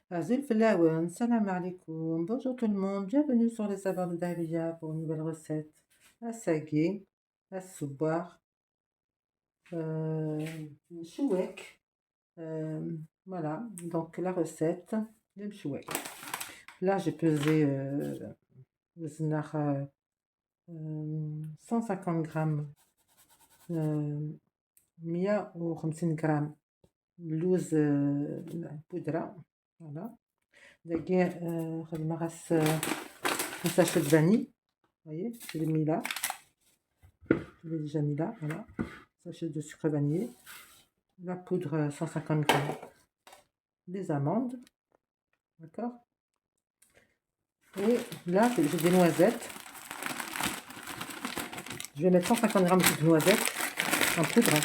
Azul Flawen, salam alaikum. Bonjour tout le monde, bienvenue sur les saveurs de Dahlia pour une nouvelle recette. Assagé, assoubar, chouek. Voilà, donc la recette, le chouek. Là, j'ai pesé وزنها 150 grammes, 150 grammes لوز بودرة. Voilà. دقيق خدمة غاس un sachet de vanille. Vous voyez, je l'ai mis là. Je l'ai déjà mis là, voilà. Sachet de sucre vanillé. La poudre 150 grammes. Les amandes. D'accord. Et là, j'ai des noisettes. Je vais mettre 150 grammes de noisettes en poudre.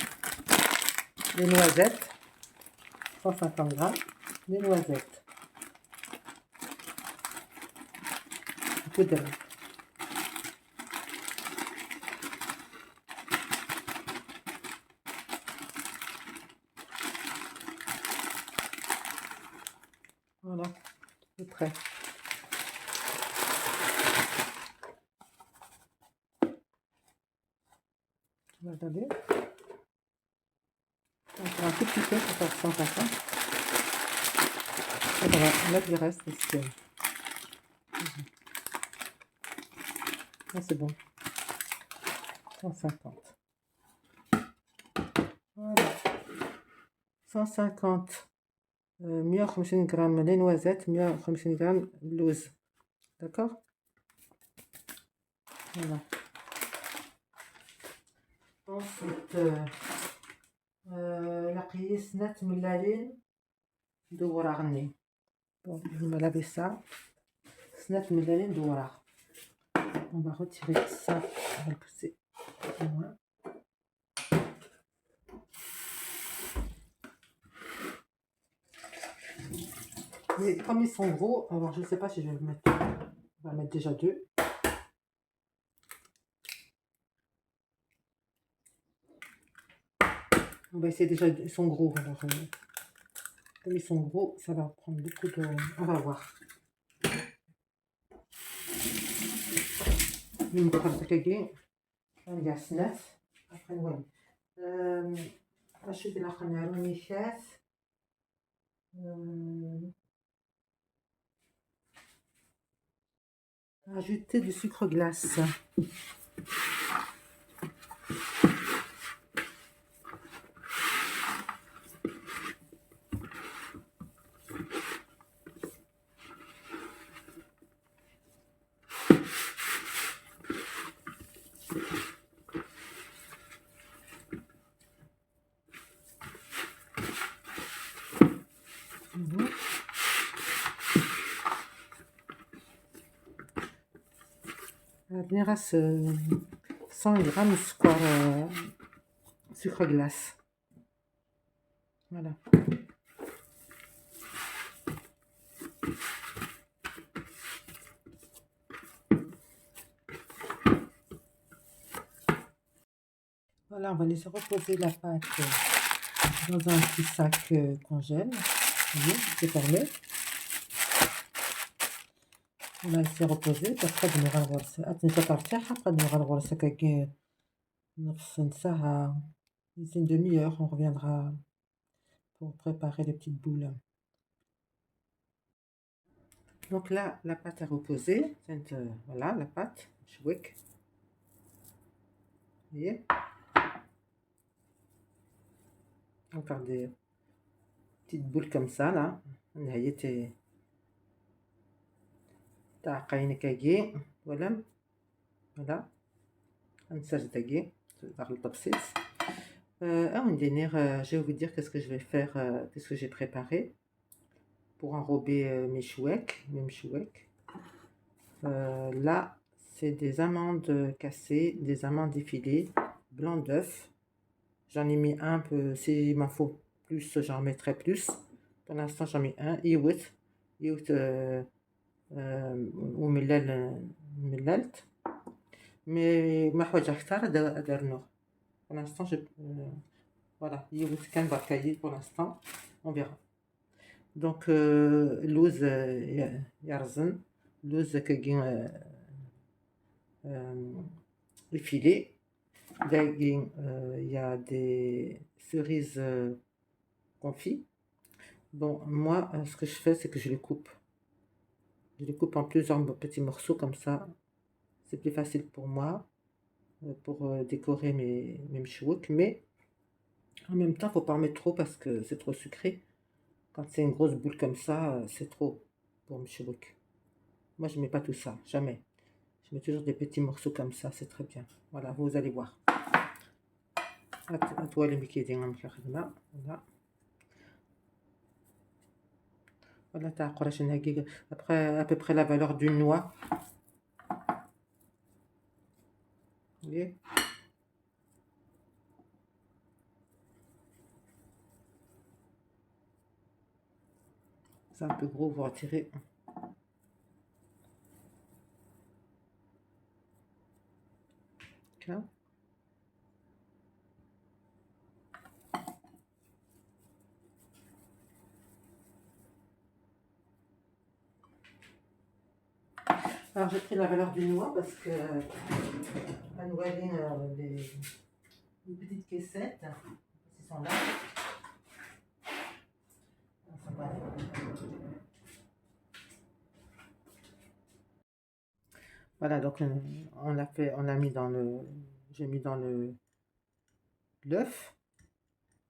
Les noisettes. 150 grammes. Les noisettes. En poudre. Voilà, c'est prêt. On va regarder. Encore un tout petit peu pour faire 150. Et on va mettre le reste ici. Là, c'est bon. 150. Voilà. 150. 150 grammes les noisettes, 150 grammes اللوز. D'accord. Voilà. Ensuite, la قيس نات ملالين دوره غني. Bon, je vais laver ça. Snat ملالين دوره. On va retirer ça. On va le pousser au moins. Mais comme ils sont gros, alors je ne sais pas si je vais le mettre. On va mettre déjà deux. On va essayer déjà, ils sont gros. Alors, comme ils sont gros, ça va prendre beaucoup de... On va voir. نبقى دقيقين نرجع سنات après نولي نشد الاخر نعمل ميشات ajouter du sucre glace. venir à ce 100 grammes de sucre glace. Voilà. Voilà, on va laisser reposer la pâte dans un petit sac congèle. Vous voyez, c'est fermé. On va laisser reposer. Après, on va الغرسة. أتنسى ترتاح. Après, on va الغرسة كي نفس ساعة. D'ici une demi-heure, on reviendra pour préparer les petites boules. Donc là, la pâte est reposée. Voilà, la pâte. Chouek. Vous voyez? Encore des petites boules comme ça, là. نهاية تاع قاينكاكي ولا voilà نسرتاكي داخل الطبسيس. Je vais vous dire qu'est-ce que je vais faire, qu'est-ce que j'ai préparé pour enrober mes chouecs, là, c'est des amandes cassées, des amandes effilées, blanc d'œuf. J'en ai mis un peu, s'il m'en faut plus, j'en mettrai plus. Pour l'instant, j'en mets un. يوت ومللت مي ما حوايج اكثر درنوه. Pour l'instant, voilà, يوت كان بركايي pour l'instant, on verra. Donc اللوز يرزن، اللوز كي effilé. Il y a des cerises confits. Bon, moi, ce que je fais, c'est que je les coupe. Je les coupe en plusieurs petits morceaux comme ça. C'est plus facile pour moi, pour décorer mes mchouks. Mais en même temps, faut pas en mettre trop parce que c'est trop sucré. Quand c'est une grosse boule comme ça, c'est trop pour mchouk. Moi, je mets pas tout ça, jamais. Je mets toujours des petits morceaux comme ça, c'est très bien. Voilà, vous allez voir. À toi les Mickey, voilà. Voilà, après à peu près la valeur d'une noix. Vous voyez? C'est un peu gros, vous retirez. Okay. Alors j'ai pris la valeur d'une noix parce que à nous aller les petites caissettes, qui sont là. Voilà, donc on a mis dans j'ai mis dans l'œuf.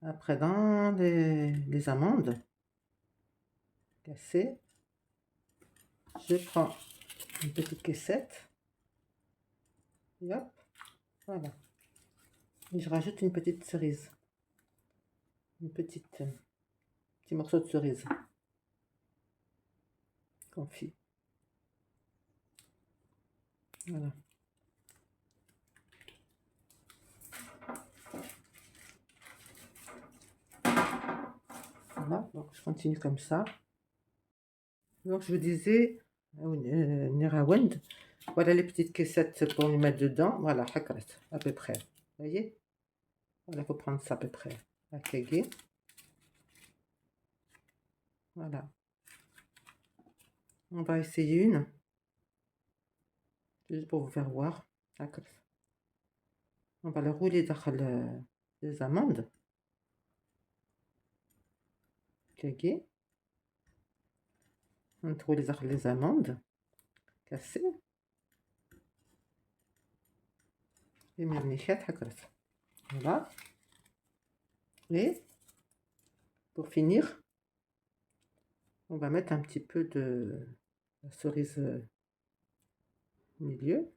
Après dans les amandes cassées, je prends une petite caissette. Et hop, voilà. Et je rajoute une petite cerise. Petit morceau de cerise. Confit. Voilà. Voilà, donc je continue comme ça. Donc je vous disais, Nerawend, voilà les petites caissettes pour les mettre dedans. Voilà, à peu près. Vous voyez? Voilà, il faut prendre ça à peu près. À Kagé. Voilà. On va essayer une. Juste pour vous faire voir. On va le rouler dans les amandes. Kagé. On trouve les amandes cassées. Et voilà. Et pour finir, on va mettre un petit peu de la cerise au milieu.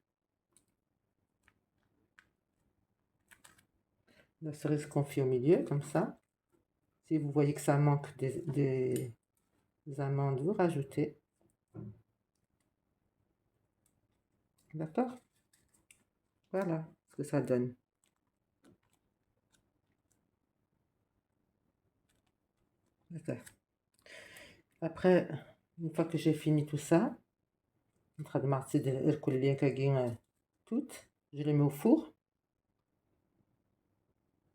La cerise confit au milieu, comme ça. Si vous voyez que ça manque des amandes, vous rajoutez. D'accord? Voilà ce que ça donne. Après, une fois que j'ai fini tout ça, toutes, je les mets au four.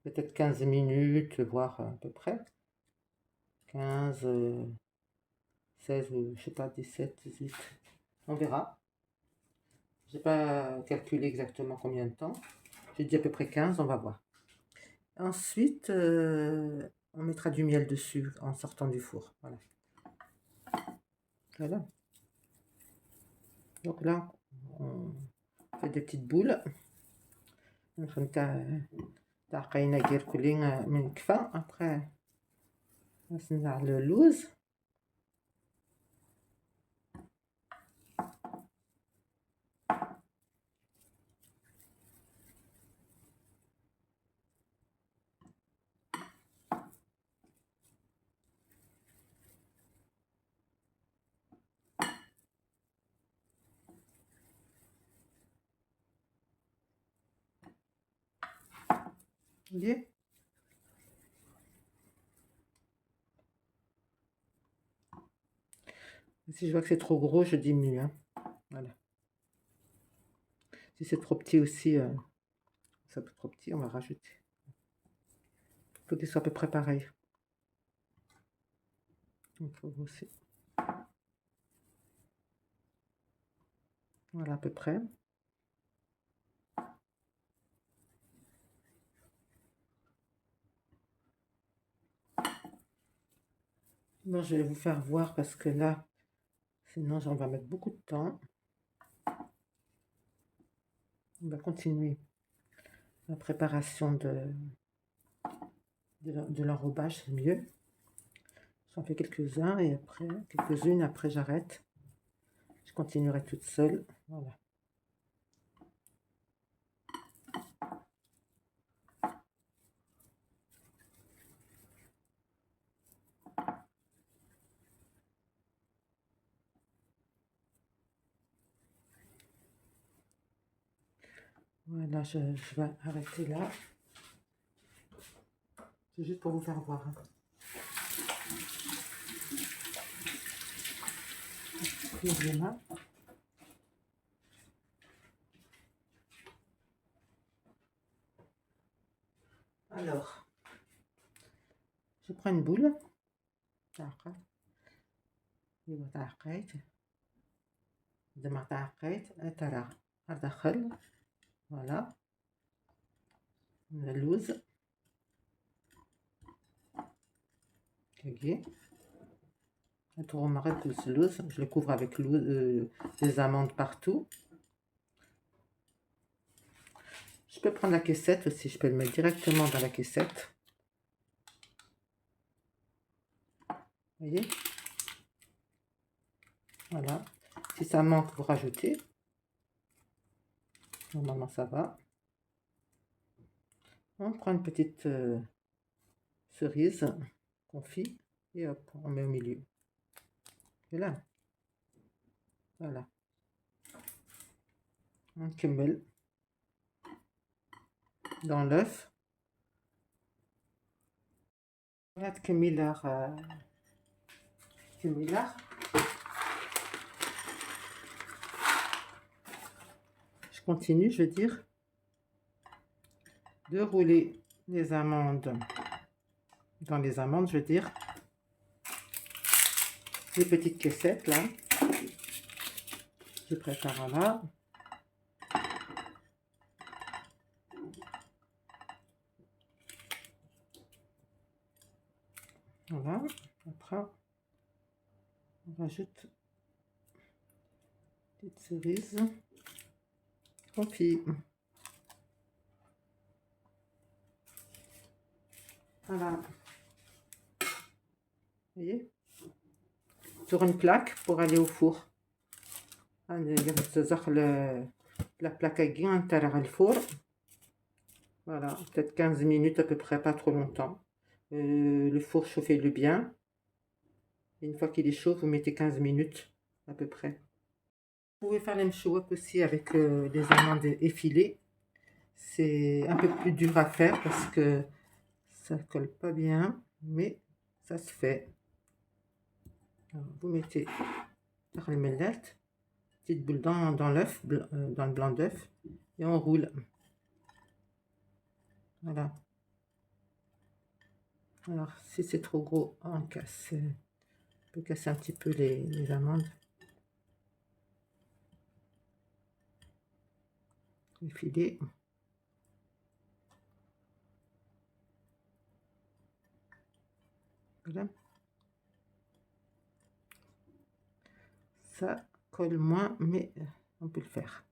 Peut-être 15 minutes, voire à peu près. 15, 16 ou je sais pas, 17, 18. On verra. J'ai pas calculé exactement combien de temps. J'ai dit à peu près 15, on va voir. Ensuite, on mettra du miel dessus en sortant du four. Voilà. Voilà. Donc là, on fait des petites boules. Après, on va le loose. Vous voyez? Si je vois que c'est trop gros, je diminue. Hein. Voilà. Si c'est trop petit aussi, ça peut être trop petit, on va rajouter. Il faut qu'il soit à peu près pareil. Il faut aussi. Voilà à peu près. Bon, je vais vous faire voir parce que là, sinon, on va mettre beaucoup de temps. On va continuer la préparation de l'enrobage, c'est mieux. J'en fais quelques-uns et après, quelques-unes, après j'arrête. Je continuerai toute seule. Voilà. Voilà, je vais arrêter là. C'est juste pour vous faire voir. Les mains. Alors, je prends une boule. Voilà. اللوز. Je le couvre avec des amandes partout. Je peux prendre la caissette aussi, je peux le mettre directement dans la caissette. Vous voyez? Voilà. Si ça manque, vous rajoutez. Normalement, ça va. On prend une petite cerise confit et hop, on met au milieu. Et là, voilà. On كمل dans l'œuf. Voilà, تكميلة je continue, je veux dire, de rouler les amandes dans les amandes, je veux dire, les petites caissettes là. Je prépare là. Voilà. Après, on rajoute petite cerise confit. Voilà. Vous voyez? Sur une plaque pour aller au four. La plaque à gain à four. Voilà, peut-être 15 minutes à peu près, pas trop longtemps. Le four, chauffez-le bien. Une fois qu'il est chaud, vous mettez 15 minutes à peu près. Vous pouvez faire les mchouak aussi avec des amandes effilées. C'est un peu plus dur à faire parce que ça colle pas bien, mais ça se fait. Alors, vous mettez les mellettes, petite boule dans l'œuf, dans le blanc d'œuf, et on roule. Voilà. Alors, si c'est trop gros, on casse. On peut casser un petit peu les amandes. Les filets. Voilà. Ça colle moins, mais on peut le faire.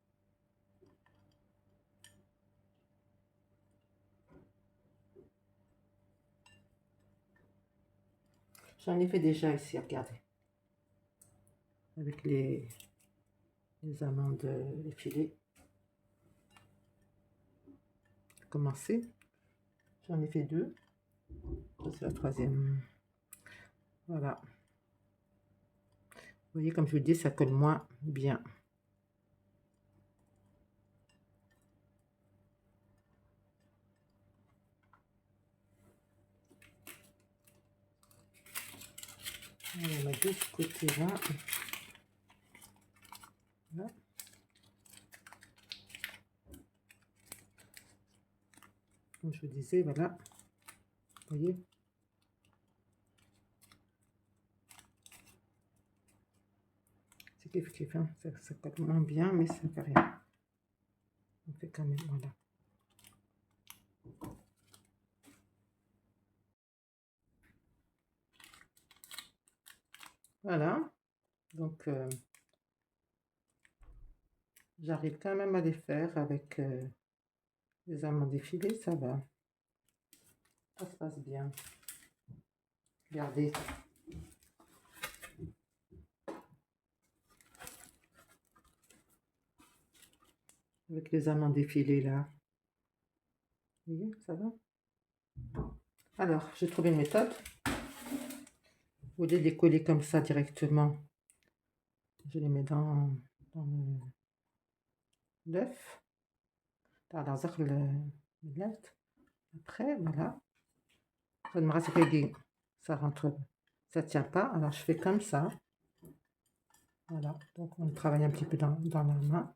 J'en ai fait déjà ici, regardez. Avec les amandes effilées. Commencer. J'en ai fait 2. C'est la 3e. Voilà. Vous voyez, comme je vous dis, ça colle moins bien. On va de ce côté-là. Voilà. Comme je vous disais, voilà. Vous voyez. c'est kiff, hein. Ça colle moins bien, mais ça fait rien. On fait quand même, voilà. Voilà, donc j'arrive quand même à les faire avec les amandes effilées, ça va. Ça se passe bien. Regardez. Avec les amandes effilées là. Vous voyez, ça va. Alors, j'ai trouvé une méthode. Au lieu de les coller comme ça directement, je les mets dans l'œuf. Dans l'œuf. Après, voilà. Ça rentre, ça tient pas. Alors, je fais comme ça. Voilà. Donc, on travaille un petit peu dans la main.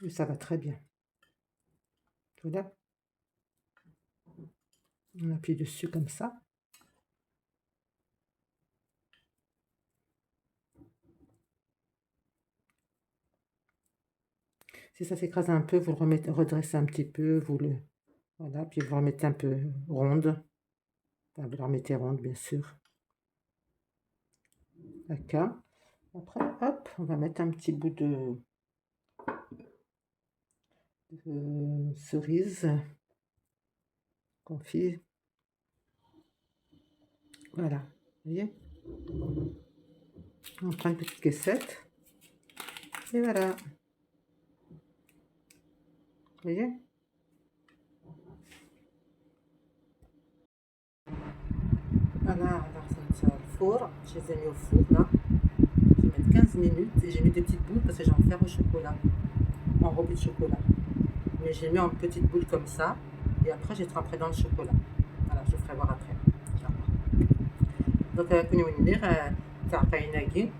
Et ça va très bien. Voilà. On appuie dessus comme ça. Si ça s'écrase un peu, vous le remettez, redressez un petit peu, voilà, puis vous le remettez un peu ronde. Enfin, vous la remettez ronde, bien sûr. D'accord. Après, hop, on va mettre un petit bout de cerise confit. Voilà, vous voyez. On prend une petite caissette. Et voilà. Vous voyez. Voilà, alors ça le four. Je les ai mis au four là. Je vais mettre 15 minutes et j'ai mis des petites boules parce que j'ai en faire au chocolat. Enrobé de chocolat. Mais j'ai mis en petites boules comme ça. Et après, j'ai trempé dans le chocolat. Voilà, je vous ferai voir après. Donc, كنا ندير تاع بايناكي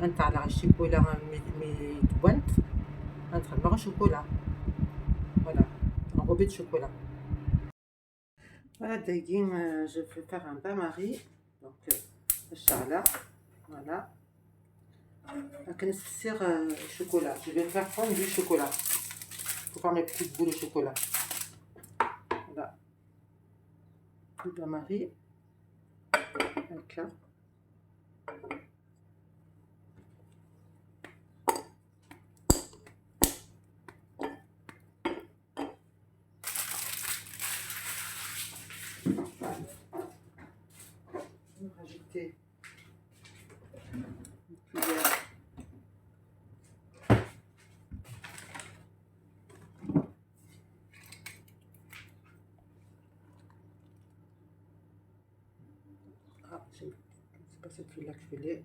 نتاع الشوكولا متبنت نخدمها chocolat. Voilà, enrobé de chocolat. Voilà, dagin, je vais faire un bain-marie. Donc, الشعلة. Voilà. كنسير chocolat. Je vais faire fondre du chocolat. Pour faire mes petites boules de chocolat. Voilà. Le bain-marie. Avec là. Rajouter une cuillère. Ah, c'est pas cette feuille-là que je voulais.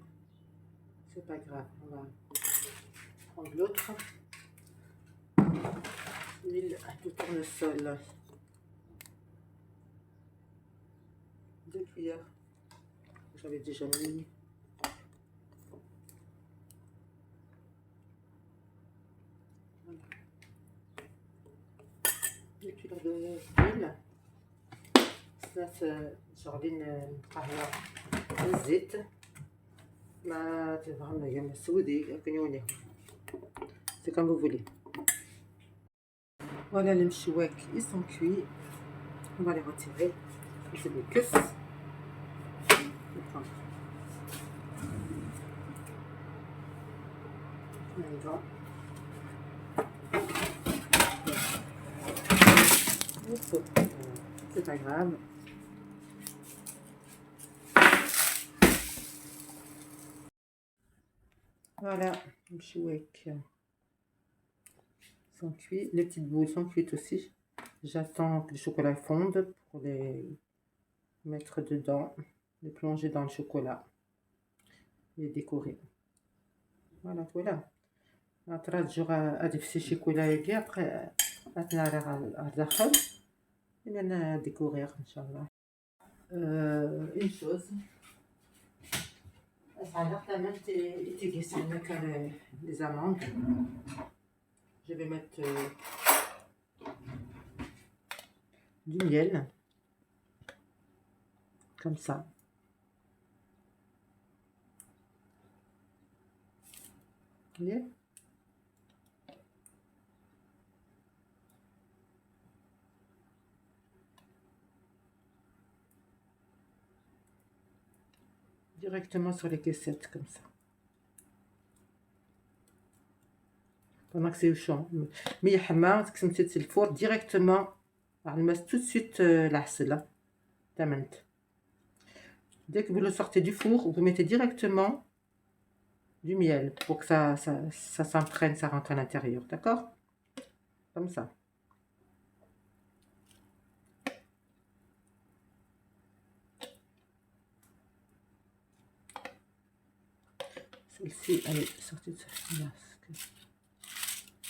C'est pas grave, on va prendre l'autre. L'huile de tournesol. 2 cuillères. J'avais déjà mis. Voilà. 2 cuillères d'huile. Ça, جاربين قهوة الزيت ما تفهم يا مسودي كنيوني. C'est comme vous voulez. Voilà les mchouaks, ils sont cuits. On va les retirer. C'est des queues. C'est pas grave. Voilà, les mchouaks sont cuits. Les petites boules sont cuites aussi. J'attends que le chocolat fonde pour les mettre dedans, les plonger dans le chocolat et décorer. Voilà, voilà. Après, j'aurai adifsé chocolat et bien après, et bien décorer, Inch'Allah. Une chose, les amandes. Je vais mettre du miel, comme ça. Vous voyez? Directement sur les caissettes, comme ça. Pendant que c'est au champ. Mais يحمى تكسمتي الفور directement. المس tout de suite العسل تمنت. Dès que vous le sortez du four, vous mettez directement du miel pour que ça s'entraîne, ça rentre à l'intérieur, d'accord? Comme ça. Celle-ci, elle est sortie de ça.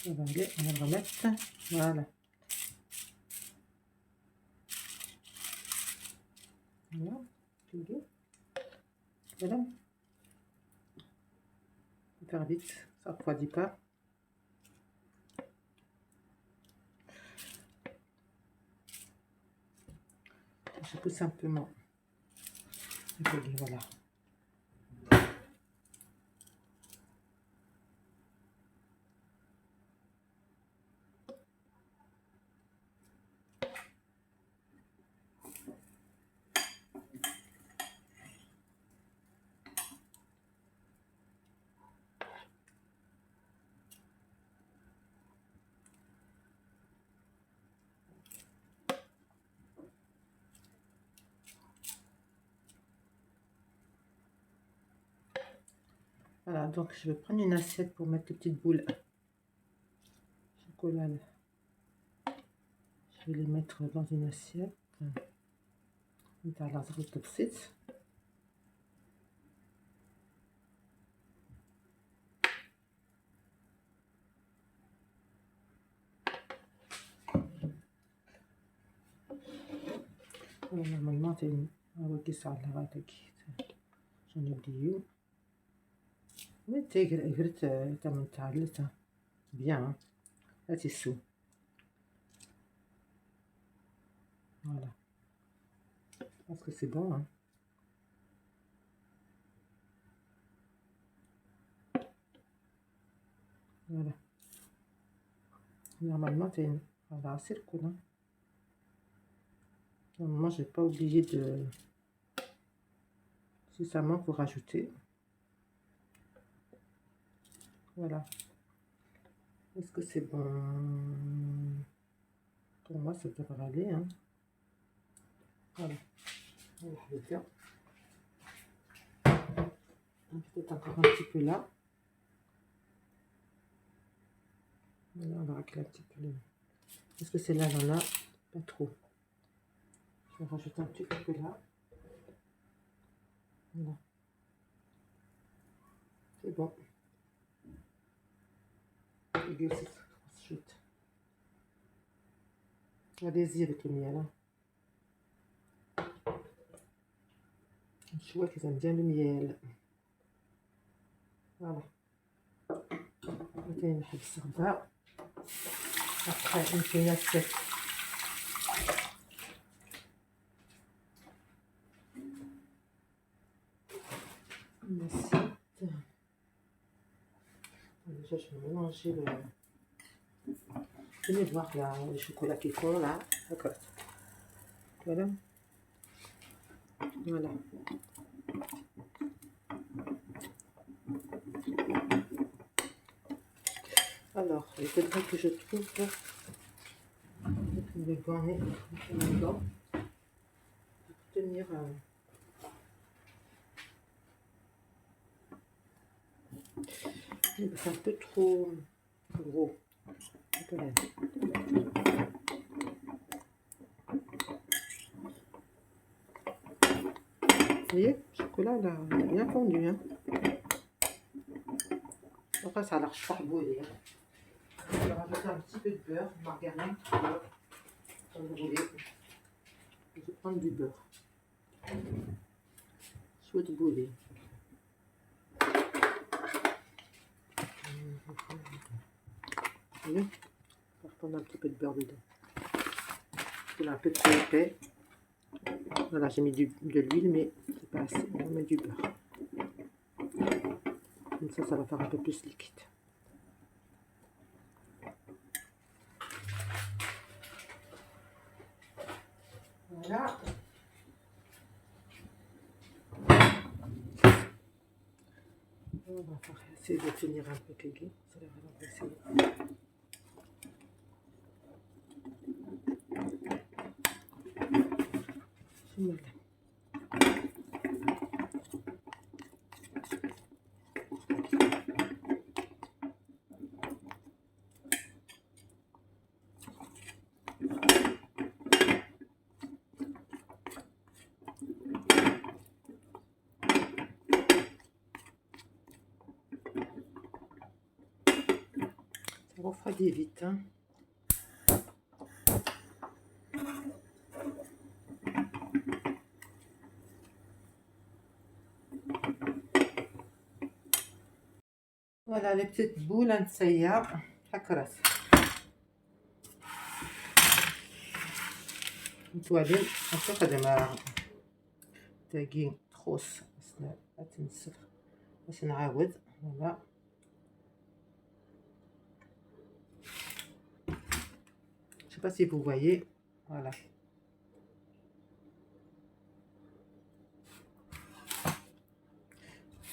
On va aller, on va le remettre. Voilà. Voilà. Voilà. Faire vite, ça ne refroidit pas. Je peux simplement régler, voilà. Voilà, donc je vais prendre une assiette pour mettre les petites boules chocolat. Je vais les mettre dans une assiette. Voilà. Normalement, c'est une j'en ai oublié. Mais bien, hein. Là, c'est sous. Voilà. Je pense que c'est bon, hein. Voilà. Normalement, c'est une... Voilà, c'est le coup, hein. Normalement, je n'ai pas obligé de... Si ça manque, vous rajoutez. Voilà. Est-ce que c'est bon? Pour moi, ça devrait aller, hein. Voilà. Je vais faire. Peut-être encore un petit peu là. Voilà, on va racler un petit peu. Est-ce que c'est là, j'en ai pas trop. Je vais rajouter un petit peu là. Voilà. C'est bon. Allez-y avec le miel. Hein. Je vois qu'ils aiment bien le miel. Voilà. Mettez une samba. Après, on fait une assiette. Une assiette. Déjà, je vais mélanger le... Venez voir là, le chocolat qui fond là. D'accord. Voilà. Voilà. Alors, il faudrait que je trouve le gant pour tenir c'est un peu trop gros. Vous voyez, le chocolat là, il a bien fondu. Hein. Après, ça a l'air charbonné. Hein. Je vais rajouter un petit peu de beurre, de margarine, comme vous voulez. Je vais prendre du beurre. Chouette boulet. Vous voyez, je vais reprendre un petit peu de beurre dedans. C'est un peu trop épais. Voilà, j'ai mis de l'huile, mais c'est pas assez. On va mettre du beurre. Comme ça va faire un peu plus liquide. On va essayer de tenir un peu Kiki. On va essayer. Voilà. Ça refroidit vite. Hein. Voilà les petites boules نسيا هكا راسها متوالين نشوف هذا ما تاقين تخوص باش تنسف باش نعاود فوالا je sais pas si vous voyez voilà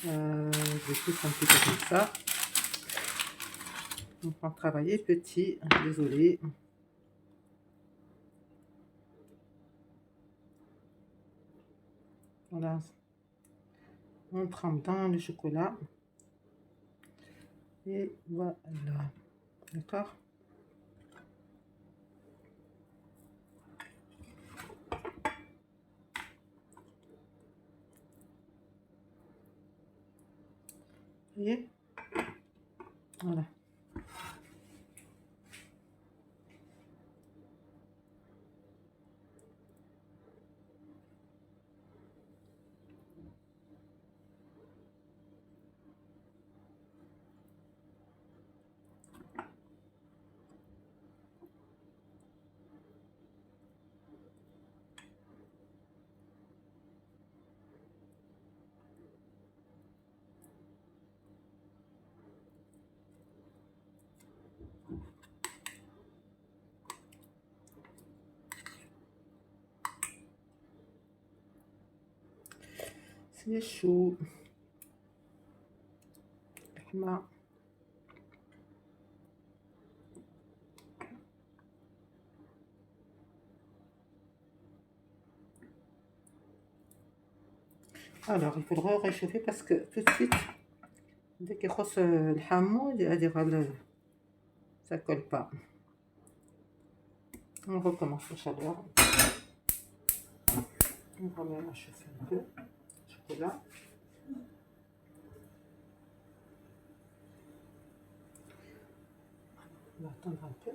je pousse un petit peu comme ça. On va travailler petit, désolé. Voilà, on trempe dans le chocolat. Et voilà, d'accord. Vous voyez? Voilà. C'est chaud. Là. Alors, il faut le réchauffer parce que tout de suite, dès qu'il rosse le hamon, ça colle pas. On recommence la chaleur. On remet à chauffer un peu le chocolat. On va attendre un peu.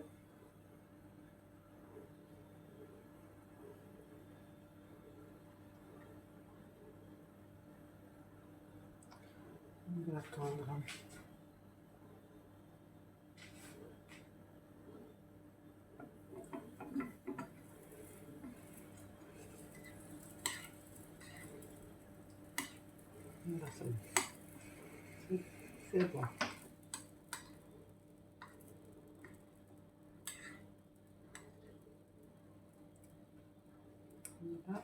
On va attendre. Voilà, c'est bon. Voilà.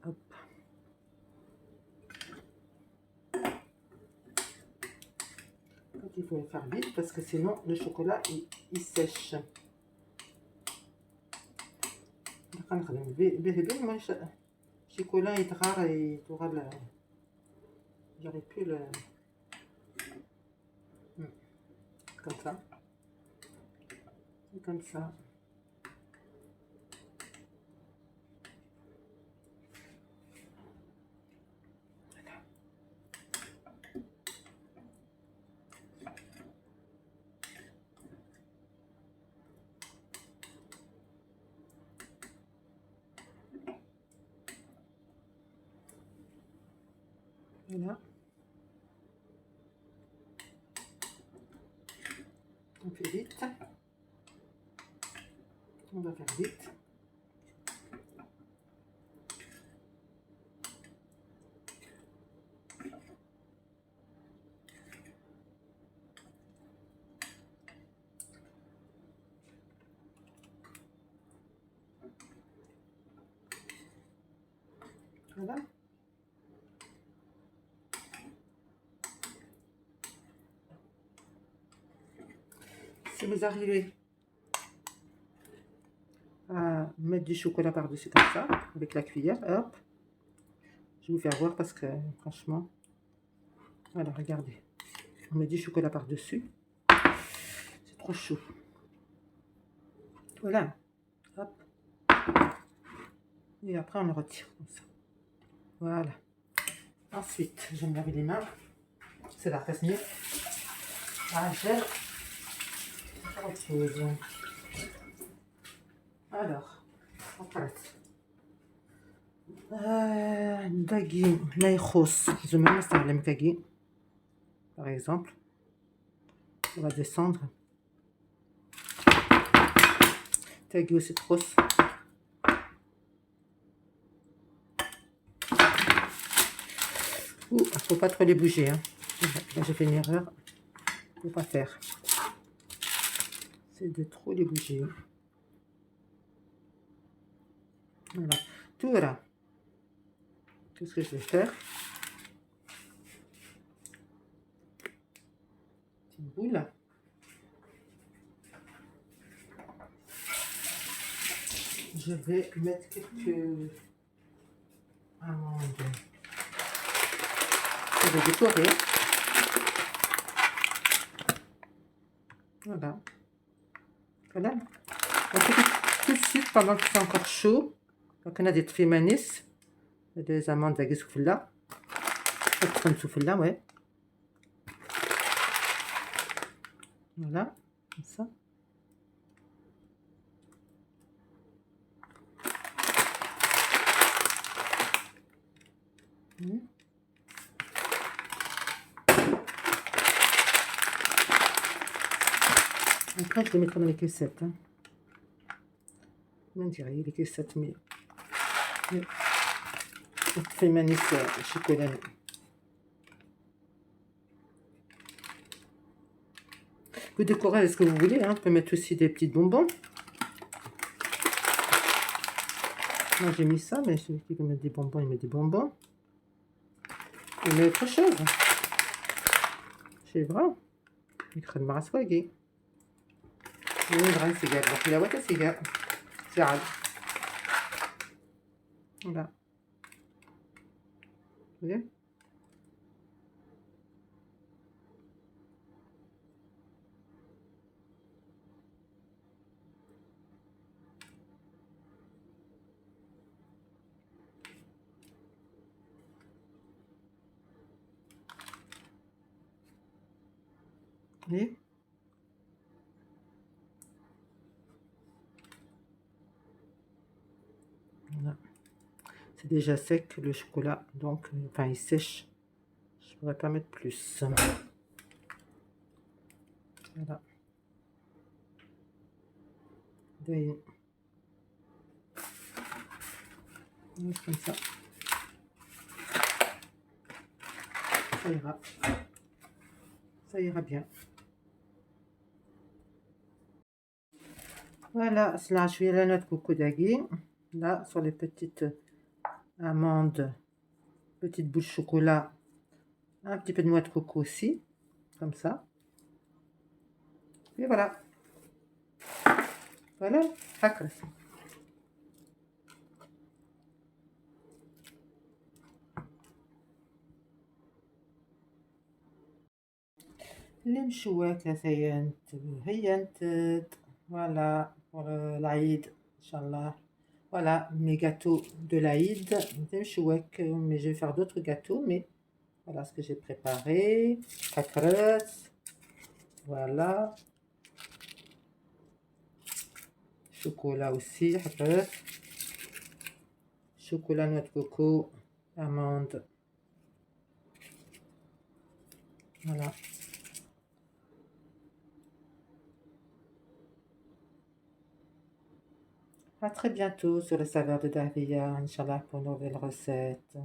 Hop. Il faut le faire vite parce que sinon le chocolat il sèche. Moi chocolat يتغار يتغار j'aurais pu le comme ça et comme ça. Voilà. On fait vite. On va faire vite. Voilà. Si vous arrivez à mettre du chocolat par-dessus comme ça, avec la cuillère, hop, je vais vous faire voir parce que franchement, voilà, regardez. On met du chocolat par-dessus. C'est trop chaud. Voilà, hop. Et après, on le retire comme ça. Voilà. Ensuite, je vais me laver les mains. C'est la face mieux. Ah, j'ai autre chose. Alors, on passe. دقي ما يخص زعما نستعمل دقي par exemple. On va descendre. Daqui aussi trop. Ouh, faut pas trop les bouger. Hein. Là, j'ai fait une erreur. Faut pas faire. C'est de trop les bouger. Voilà. Tout voilà. Tout ce que je vais faire. Petite boule. Je vais mettre quelques amandes. Je vais décorer. Voilà. Voilà. On fait tout de suite pendant que c'est encore chaud. Donc on a des tfimanis, des amandes à souffla. Des souffla, ouais. Voilà, comme ça. Après, je les mettrai dans les caissettes. Hein. On dirait les caissettes, mais fait manis chocolat. Vous décorez avec ce que vous voulez. Hein. On peut mettre aussi des petits bonbons. Moi, j'ai mis ça, mais celui qui veut mettre des bonbons, il met des bonbons. Il met autre chose. C'est vrai. يدخل مع سواقي ونبغى سيجار وكلا وتا سيجار زعل voilà. Vous voyez? Vous voyez? Voilà. C'est déjà sec le chocolat, donc enfin il sèche. Je pourrais pas mettre plus. Voilà. Comme ça. Ça ira. Ça ira bien. Voilà, là je vais la noix de coco d'agui. Là, sur les petites amandes, petite boule de chocolat, un petit peu de noix de coco aussi, comme ça. Et voilà. Voilà, هكذا. المشوات هي انتت. Voilà, pour l'Aïd, Inch'Allah. Voilà, mes gâteaux de l'Aïd. Mais je vais faire d'autres gâteaux, mais voilà ce que j'ai préparé. Kakres. Voilà. Chocolat aussi. Kakres. Chocolat, noix de coco, amande. Voilà. À très bientôt sur le saveur de Dahlia, Inch'Allah, pour une nouvelle recette.